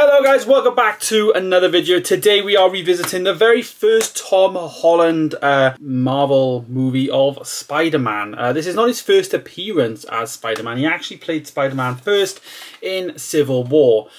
Hello guys, welcome back to another video. Today we are revisiting the very first Tom Holland Marvel movie of Spider-Man. This is not his first appearance as Spider-Man. He actually played Spider-Man first in Civil War.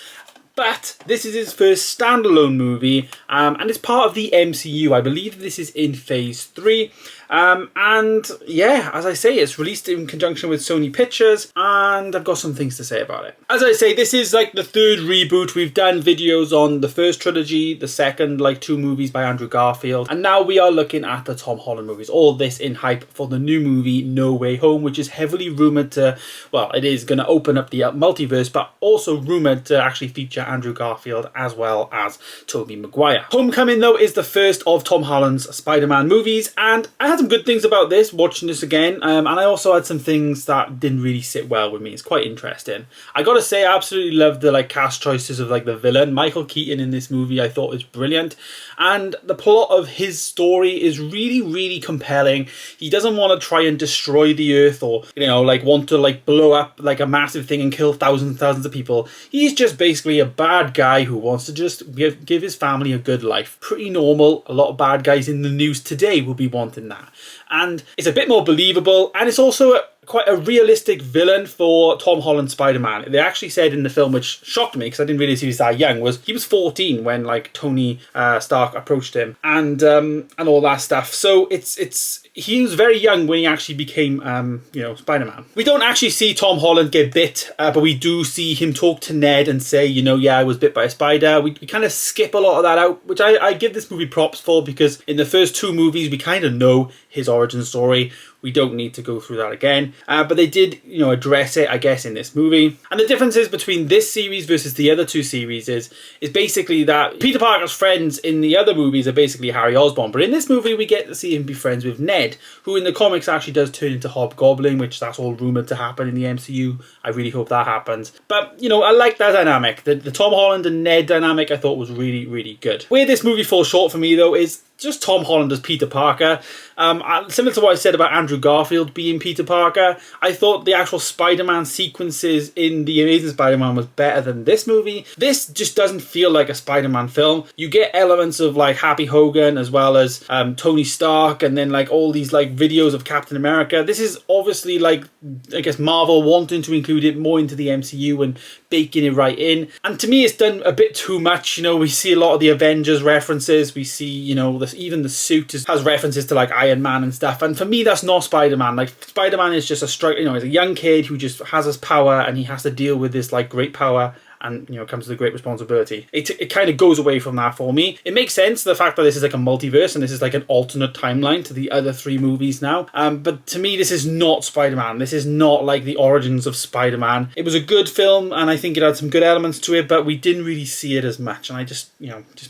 But this is his first standalone movie, and it's part of the MCU. I believe this is in Phase 3. And yeah, as I say, it's released in conjunction with Sony Pictures, and I've got some things to say about it. As I say, this is like the third reboot. We've done videos on the first trilogy, the second, like 2 movies by Andrew Garfield, and now we are looking at the Tom Holland movies. All this in hype for the new movie, No Way Home, which is heavily rumoured to, well, it is going to open up the multiverse, but also rumoured to actually feature Andrew Garfield as well as Tobey Maguire. Homecoming, though, is the first of Tom Holland's Spider-Man movies, and I had some good things about this, watching this again, and I also had some things that didn't really sit well with me. It's quite interesting. I gotta say, I absolutely loved the cast choices of the villain. Michael Keaton in this movie I thought was brilliant, and the plot of his story is really compelling. He doesn't want to try and destroy the earth or, want to blow up a massive thing and kill thousands and thousands of people. He's just basically a bad guy who wants to just give his family a good life. Pretty normal. A lot of bad guys in the news today will be wanting that. And it's a bit more believable, and it's also quite a realistic villain for Tom Holland's Spider-Man. They actually said in the film, which shocked me because I didn't realize he was that young, was he was 14 when Tony Stark approached him and all that stuff. So he was very young when he actually became Spider-Man. We don't actually see Tom Holland get bit, but we do see him talk to Ned and say, yeah, I was bit by a spider. We kind of skip a lot of that out, which I give this movie props for, because in the first 2 movies we kind of know his origin story. We don't need to go through that again. But they did, address it, I guess, in this movie. And the differences between this series versus the other 2 series is basically that Peter Parker's friends in the other movies are basically Harry Osborn. But in this movie, we get to see him be friends with Ned, who in the comics actually does turn into Hobgoblin, which that's all rumoured to happen in the MCU. I really hope that happens. But, I like that dynamic. The Tom Holland and Ned dynamic I thought was really good. Where this movie falls short for me, though, is just Tom Holland as Peter Parker. Similar to what I said about Andrew Garfield being Peter Parker, I thought the actual Spider-Man sequences in The Amazing Spider-Man was better than this movie. This just doesn't feel like a Spider-Man film. You get elements of Happy Hogan as well as Tony Stark, and then all these videos of Captain America. This is obviously I guess Marvel wanting to include it more into the MCU and baking it right in. And to me, it's done a bit too much. We see a lot of the Avengers references. We see, even the suit has references to Iron Man and stuff. And for me, that's not Spider-Man. Spider-Man is just he's a young kid who just has his power, and he has to deal with this great power, and comes with a great responsibility. It kind of goes away from that for me. It makes sense, the fact that this is a multiverse and this is an alternate timeline to the other 3 movies now. But to me, this is not Spider-Man. This is not the origins of Spider-Man. It was a good film, and I think it had some good elements to it, but we didn't really see it as much, and I just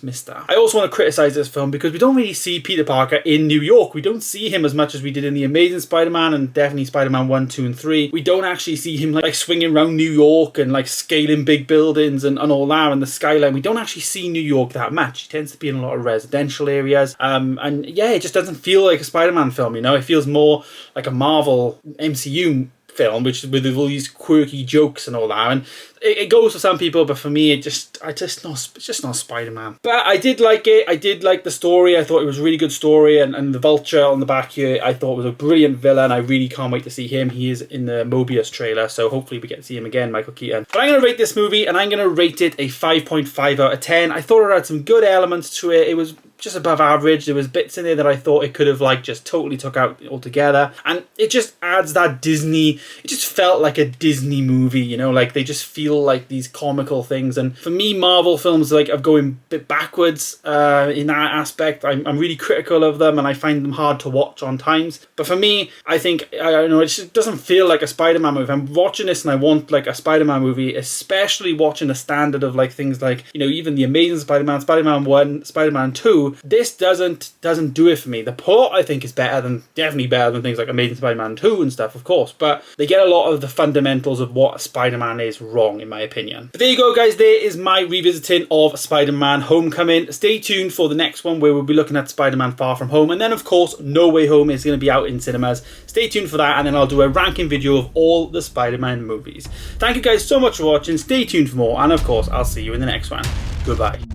missed that. I also want to criticize this film because we don't really see Peter Parker in New York. We don't see him as much as we did in The Amazing Spider-Man and definitely Spider-Man 1, 2, and 3. We don't actually see him swinging around New York and scaling big buildings and all that, and the skyline. We don't actually see New York that much. He tends to be in a lot of residential areas, and yeah, it just doesn't feel like a Spider-Man film. It feels more like a Marvel MCU film, which with all these quirky jokes and all that, and it goes for some people, but for me, it's just not Spider-Man. But I did like it. I did like the story. I thought it was a really good story, and the Vulture on the back here, I thought was a brilliant villain. I really can't wait to see him. He is in the Mobius trailer, so hopefully we get to see him again, Michael Keaton. But I'm going to rate this movie, and I'm going to rate it a 5.5 out of 10. I thought it had some good elements to it. It was just above average. There was bits in there that I thought it could have just totally took out altogether, and it just adds that Disney. It just felt like a Disney movie, they just feel like these comical things. And for me, Marvel films are going a bit backwards in that aspect. I'm really critical of them, and I find them hard to watch on times. But for me, I think I don't know, it just doesn't feel like a Spider-Man movie. I'm watching this and I want a Spider-Man movie, especially watching the standard of things even The Amazing Spider-Man, Spider-Man 1, Spider-Man 2. 2, this doesn't do it for me. The plot, I think, is definitely better than things like Amazing Spider-Man 2 and stuff, of course, but they get a lot of the fundamentals of what Spider-Man is wrong, in my opinion. But there you go, guys. There is my revisiting of Spider-Man Homecoming. Stay tuned for the next one, where we'll be looking at Spider-Man Far From Home, and then, of course, No Way Home is going to be out in cinemas. Stay tuned for that, and then I'll do a ranking video of all the Spider-Man movies. Thank you guys so much for watching. Stay tuned for more, and of course, I'll see you in the next one. Goodbye.